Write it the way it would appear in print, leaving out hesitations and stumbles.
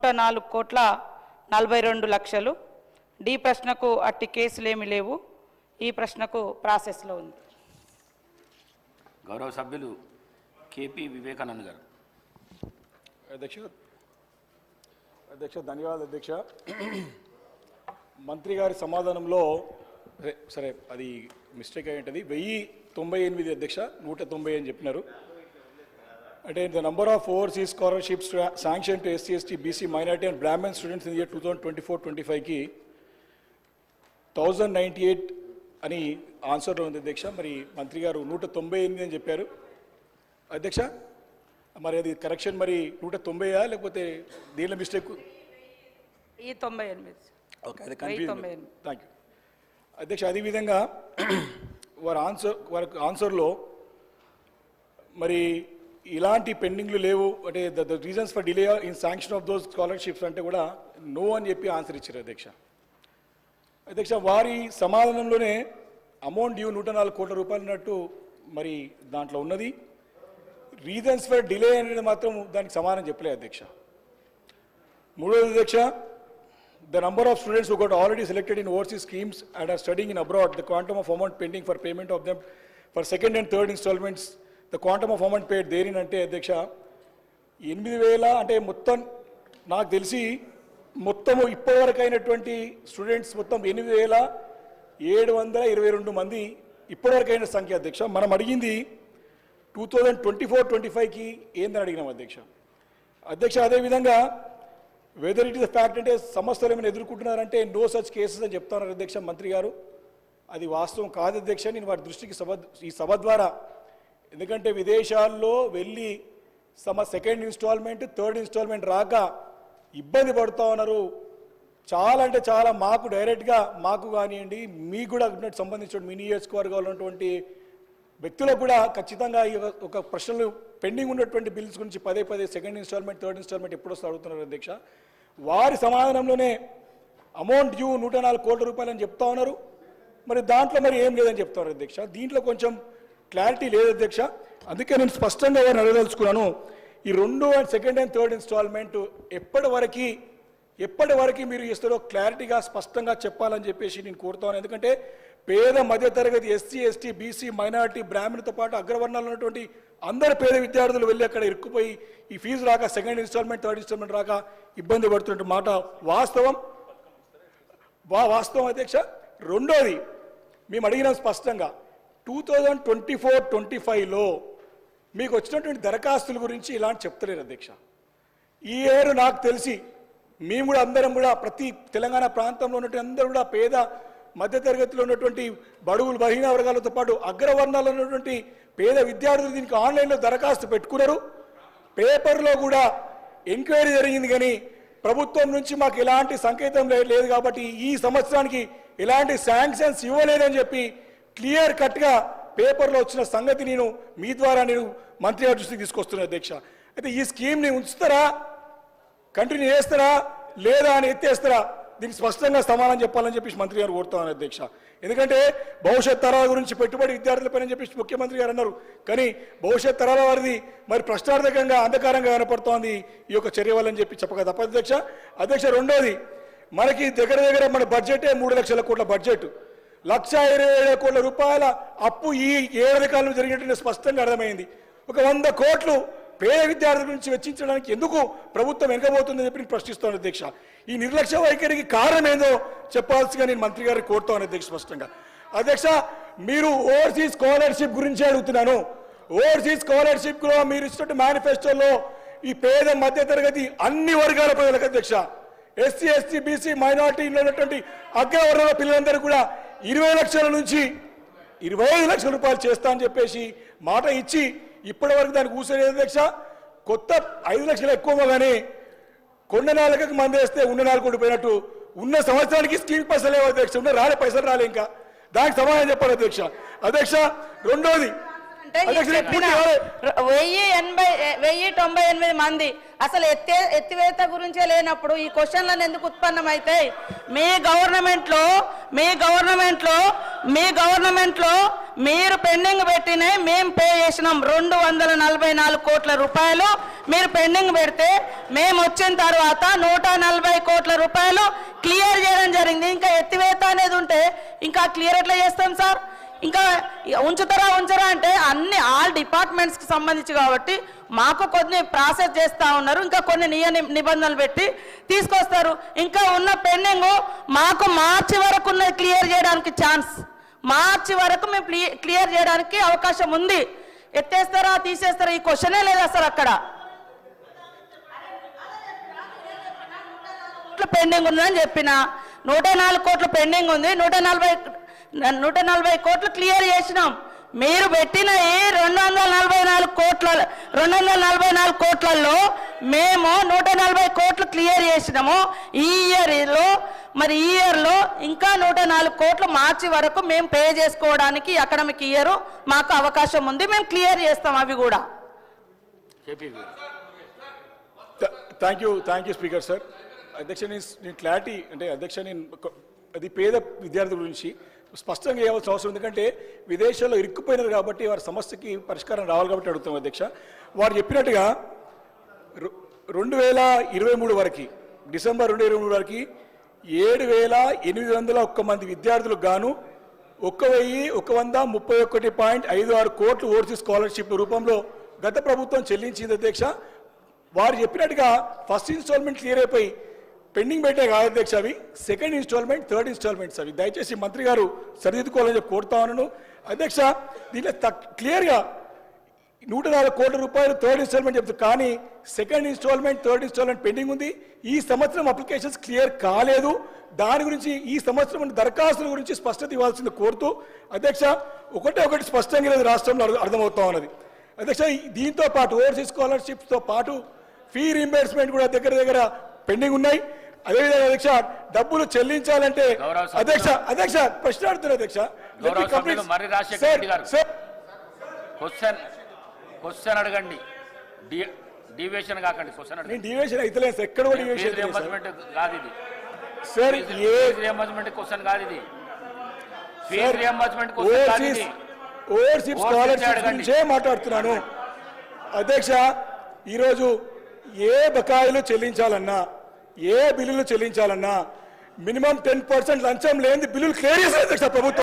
4,42,00,000. D ప్రశ్నకు అట్టి కేసులేమీ లేవు. ఈ ప్రశ్నకు ప్రాసెస్లో ఉంది. గౌరవ సభ్యులు కేపీ వివేకానంద్ గారు. అధ్యక్ష ధన్యవాదాలు అధ్యక్ష. మంత్రి గారి సమాధానంలో సరే అది మిస్టేక్ అయి ఉంటుంది. 1098 అధ్యక్ష 190 అని చెప్పినారు. అంటే the number of overseas scholarships sanction to SC ST BC minority and Brahmin students in year 2024-25కి 1098 అని ఆన్సర్లో ఉంది అధ్యక్ష. మరి మంత్రి గారు 198 అని చెప్పారు అధ్యక్ష. మరి అది కరెక్షన్ మరి 190 లేకపోతే దీనిలో మిస్టేక్? 98. ఓకే, అది కన్ఫ్యూజ్. థ్యాంక్ యూ అధ్యక్ష. అదేవిధంగా వారి ఆన్సర్లో మరి ఇలాంటి పెండింగ్లు లేవు అంటే the reasons for delay in sanction of those scholarships అంటే కూడా నో అని చెప్పి ఆన్సర్ ఇచ్చారు అధ్యక్ష. అధ్యక్ష వారి సమాధానంలోనే అమౌంట్ డ్యూ 104 కోట్ల రూపాయలు అన్నట్టు మరి దాంట్లో ఉన్నది. రీజన్స్ ఫర్ డిలే అనేది మాత్రం దానికి సమాధానం చెప్పలేదు అధ్యక్ష. మూడవది అధ్యక్ష, the number of students who got already selected in overseas schemes and are studying in abroad, the quantum of amount pending for payment of them for second and third installments, the quantum of amount paid therein అంటే అధ్యక్ష 8,000 అంటే మొత్తం నాకు తెలిసి మొత్తము ఇప్పటివరకు అయినటువంటి students మొత్తం 8,722 మంది ఇప్పటివరకు అయిన సంఖ్య అధ్యక్ష. మనం అడిగింది 2024-25కి ఏందని అడిగినాం అధ్యక్ష. అదేవిధంగా whether it is the fact అంటే సమస్యలు ఏమైనా ఎదుర్కొంటున్నారంటే నో సచ్ కేసెస్ అని చెప్తున్నారు అధ్యక్ష మంత్రి గారు. అది వాస్తవం కాదు అధ్యక్ష. నేను వారి దృష్టికి ఈ సభ ద్వారా, ఎందుకంటే విదేశాల్లో వెళ్ళి సెకండ్ ఇన్స్టాల్మెంట్ థర్డ్ ఇన్స్టాల్మెంట్ రాక ఇబ్బంది పడుతూ ఉన్నారు. చాలా అంటే చాలా మాకు డైరెక్ట్గా మాకు కానివ్వండి మీకు కూడా సంబంధించిన మీ నియోజకవర్గాల్లో ఉన్నటువంటి వ్యక్తులకు కూడా ఖచ్చితంగా ఈ ఒక ప్రశ్నలు పెండింగ్ ఉన్నటువంటి బిల్స్ గురించి పదే సెకండ్ ఇన్స్టాల్మెంట్ థర్డ్ ఇన్స్టాల్మెంట్ ఎప్పుడు వస్తే అడుగుతున్నారు అధ్యక్ష. వారి సమాధానంలోనే అమౌంట్ డ్యూ 104 కోట్ల రూపాయలు అని చెప్తా ఉన్నారు. మరి దాంట్లో మరి ఏం లేదని చెప్తా ఉన్నారు అధ్యక్ష. దీంట్లో కొంచెం క్లారిటీ లేదు అధ్యక్ష. అందుకే నేను స్పష్టంగా వారిని అడగదలుచుకున్నాను. ఈ సెకండ్ అండ్ థర్డ్ ఇన్స్టాల్మెంట్ ఎప్పటి వరకు మీరు ఇస్తారో క్లారిటీగా స్పష్టంగా చెప్పాలని చెప్పేసి నేను కోరుతాను. ఎందుకంటే పేద మధ్యతరగతి ఎస్సీ ఎస్టీ బీసీ మైనారిటీ బ్రాహ్మణులతో పాటు అగ్రవర్ణాలు ఉన్నటువంటి అందరు పేద విద్యార్థులు వెళ్ళి అక్కడ ఇరుక్కుపోయి ఈ ఫీజు రాక సెకండ్ ఇన్స్టాల్మెంట్ థర్డ్ ఇన్స్టాల్మెంట్ రాక ఇబ్బంది పడుతున్న మాట వాస్తవం అధ్యక్ష. రెండోది మేము అడిగినాం స్పష్టంగా 2024-25లో మీకు వచ్చినటువంటి దరఖాస్తుల గురించి ఇలాంటి చెప్తలేరు అధ్యక్ష. ఈ ఏడు నాకు తెలిసి మేము కూడా అందరం కూడా ప్రతి తెలంగాణ ప్రాంతంలో ఉన్నటువంటి అందరూ కూడా పేద మధ్యతరగతిలో ఉన్నటువంటి బడుగులు బలహీన వర్గాలతో పాటు అగ్రవర్ణాల్లో ఉన్నటువంటి పేద విద్యార్థులు దీనికి ఆన్లైన్లో దరఖాస్తు పెట్టుకున్నారు. పేపర్లో కూడా ఎంక్వైరీ జరిగింది కానీ ప్రభుత్వం నుంచి మాకు ఎలాంటి సంకేతం లేదు కాబట్టి ఈ సంవత్సరానికి ఎలాంటి శాంక్షన్స్ ఇవ్వలేదని చెప్పి క్లియర్ కట్గా పేపర్లో వచ్చిన సంగతి నేను మీ ద్వారా మంత్రి గారి దృష్టికి తీసుకొస్తున్నాను అధ్యక్ష. అయితే ఈ స్కీమ్ని ఉంచుతారా, కంటిన్యూ చేస్తారా లేదా అని ఎత్తేస్తారా, దీనికి స్పష్టంగా సమాధానం చెప్పాలని చెప్పేసి మంత్రి గారు కోరుతాను అధ్యక్ష. ఎందుకంటే భవిష్యత్ తరాల గురించి పెట్టుబడి విద్యార్థులపైన చెప్పేసి ముఖ్యమంత్రి గారు అన్నారు. కానీ భవిష్యత్ తరాల వారిది మరి ప్రశ్నార్థకంగా అంధకారంగా కనపడుతోంది ఈ యొక్క చర్య వల్ల అని చెప్పి చెప్పక తప్ప అధ్యక్ష. రెండోది మనకి దగ్గర మన బడ్జెటే 3 లక్షల కోట్ల బడ్జెట్, 1,27,000 కోట్ల రూపాయల అప్పు ఈ ఏడాది కాలంలో జరిగినట్టు స్పష్టంగా అర్థమైంది. ఒక 100 కోట్లు పేద విద్యార్థుల గురించి వెచ్చించడానికి ఎందుకు ప్రభుత్వం వెనకబోతుందని చెప్పి నేను ప్రశ్నిస్తాను అధ్యక్ష. ఈ నిర్లక్ష్య వైఖరికి కారణం ఏందో చెప్పాల్సిగా నేను మంత్రి గారికి కోరుతాను అధ్యక్ష స్పష్టంగా. అధ్యక్ష మీరు ఓవర్సీస్ స్కాలర్షిప్ గురించి అడుగుతున్నాను. ఓవర్సీస్ స్కాలర్షిప్ లో మీరు ఇచ్చినట్టు మేనిఫెస్టోలో ఈ పేద మధ్యతరగతి అన్ని వర్గాల ప్రజలకు అధ్యక్ష, ఎస్సీ ఎస్టీ బీసీ మైనారిటీలో ఉన్నటువంటి అగ్రవర్ణాల పిల్లలందరూ కూడా 20 లక్షల నుంచి 25 లక్షల రూపాయలు చేస్తా అని చెప్పేసి మాట ఇచ్చి ఇప్పటి వరకు దానికి కూర్చొని అధ్యక్ష. కొత్త 5 లక్షలు ఎక్కువ కానీ కొండ 4 మంది వేస్తే ఉన్న 4 కోట్లు పోయినట్టు ఉన్న సంవత్సరానికి స్కీమ్ పైసలు లేవు అధ్యక్ష. పైసలు రాలే ఇంకా దానికి సమాధానం చెప్పాలి అధ్యక్ష. రెండోది 1,098 మంది అసలు ఎత్తివేత గురించే లేనప్పుడు ఈ క్వశ్చన్లను ఎందుకు ఉత్పన్నమైతాయి? మీ గవర్నమెంట్లో మీరు పెండింగ్ పెట్టినాయి మేము పే చేసినాం 244 కోట్ల రూపాయలు మీరు పెండింగ్ పెడితే మేము వచ్చిన తర్వాత 140 కోట్ల రూపాయలు క్లియర్ చేయడం జరిగింది. ఇంకా ఎత్తివేత అనేది ఉంటే ఇంకా క్లియర్ ఎట్లా చేస్తాం సార్? ఇంకా ఉంచుతారా అంటే అన్ని ఆల్ డిపార్ట్మెంట్స్కి సంబంధించి కాబట్టి మాకు కొన్ని ప్రాసెస్ చేస్తూ ఉన్నారు. ఇంకా కొన్ని నిబంధనలు పెట్టి తీసుకొస్తారు. ఇంకా ఉన్న పెండింగ్ మాకు మార్చి వరకు ఉన్నది క్లియర్ చేయడానికి ఛాన్స్, మార్చి వరకు మేము క్లియర్ చేయడానికి అవకాశం ఉంది. ఎత్తేస్తారా తీసేస్తారా ఈ క్వశ్చనే లేదా సార్? అక్కడ పెండింగ్ ఉందని చెప్పిన 104 కోట్లు పెండింగ్ ఉంది, 140 కోట్లు క్లియర్ చేసినాం. మీరు పెట్టిన ఈ 244 కోట్లలో మేము 140 కోట్లు క్లియర్ చేసినాము. ఈ ఇయర్లో ఇంకా 104 కోట్లు మార్చి వరకు మేము పే చేసుకోవడానికి అకాడమిక్ ఇయర్ మాకు అవకాశం ఉంది. మేము క్లియర్ చేస్తాం అవి కూడా. Thank you speaker sir. అధ్యక్ష నేను క్లారిటీ అంటే అధ్యక్ష నేను అది పేద విద్యార్థుల గురించి స్పష్టంగా చేయవలసిన అవసరం, ఎందుకంటే విదేశాల్లో ఇరుక్కుపోయినారు కాబట్టి వారి సమస్యకి పరిష్కారం రావాలి కాబట్టి అడుగుతాం అధ్యక్ష. వారు చెప్పినట్టుగా 2023 వరకు డిసెంబర్ 2023 వరకు 7,801 మంది విద్యార్థులకు గాను 1,131.56 కోట్లు ఓవర్సీస్ స్కాలర్షిప్ రూపంలో గత ప్రభుత్వం చెల్లించింది అధ్యక్ష. వారు చెప్పినట్టుగా ఫస్ట్ ఇన్స్టాల్మెంట్ క్లియర్ అయిపోయి పెండింగ్ పెట్టే కాదు అధ్యక్ష, అవి సెకండ్ ఇన్స్టాల్మెంట్, థర్డ్ ఇన్స్టాల్మెంట్స్ అవి. దయచేసి మంత్రి గారు సరిదిద్దుకోవాలని చెప్పి కోరుతా ఉన్నాను అధ్యక్ష. దీంట్లో క్లియర్గా 104 కోట్ల రూపాయలు థర్డ్ ఇన్స్టాల్మెంట్ చెప్తారు, కానీ second installment, third installment pending ఉంది. ఈ సంవత్సరం అప్లికేషన్స్ క్లియర్ కాలేదు. దాని గురించి ఈ సంవత్సరం దరఖాస్తుల గురించి స్పష్టత ఇవ్వాల్సింది కోరుతూ అధ్యక్ష, ఒకటి స్పష్టంగా లేదు రాష్ట్రంలో అర్థమవుతా ఉన్నది అధ్యక్ష. దీంతో పాటు ఓవర్సీస్ స్కాలర్షిప్స్తో పాటు ఫీ రీంబర్స్మెంట్ కూడా దగ్గర పెండింగ్ ఉన్నాయి. అదేవిధంగా అధ్యక్ష డబ్బులు చెల్లించాలంటే అధ్యక్ష ప్రశ్న అడుగుతున్నారు అధ్యక్ష. క్వశ్చన్ అడగండి, డివియేషన్ కాకండి. నేను డివియేషన్ అయితే సార్, ఎక్కడ కూడా డివియేషన్ కాదు ఇది సార్. క్వశ్చన్ కాదు ఇది, ఫీజు రియంబర్స్మెంట్ ఓవర్సీస్ స్కాలర్షిప్ గురించే మాట్లాడుతున్నాను అధ్యక్ష. ఈరోజు ఏ బకాయిలు చెల్లించాలన్నా, ఏ బిల్లులు చెల్లించాలన్నా మినిమం 10% లంచం లేని బిల్లులు క్లియర్ చేశారు అధ్యక్ష ప్రభుత్వం.